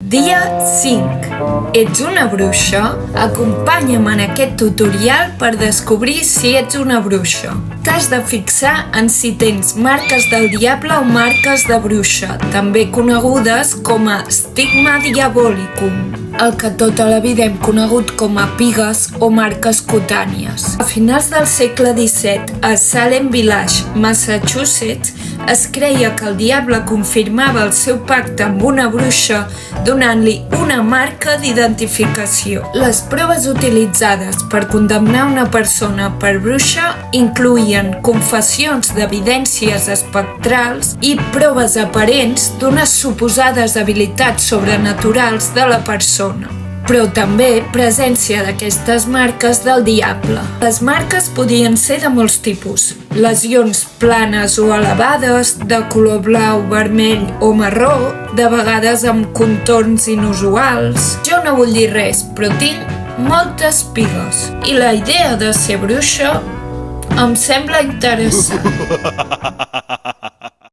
Dia 5. Ets una bruixa? Acompanya'm en aquest tutorial per descobrir si ets una bruixa. T'has de fixar en si tens marques del diable o marques de bruixa, també conegudes com a stigma diabolicum, el que tota la vida hem conegut com a pigues o marques cutànies. A finals del segle XVII, a Salem Village, Massachusetts, es creia que el diable confirmava el seu pacte amb una bruixa donant-li una marca d'identificació. Les proves utilitzades per condemnar una persona per bruixa incloïen confessions d'evidències espectrals i proves aparents d'unes suposades habilitats sobrenaturals de la persona, però també presència d'aquestes marques del diable. Les marques podien ser de molts tipus: lesions planes o elevades, de color blau, vermell o marró, de vegades amb contorns inusuals. Jo no vull dir res, però tinc moltes pigues. I la idea de ser bruixa em sembla interessant.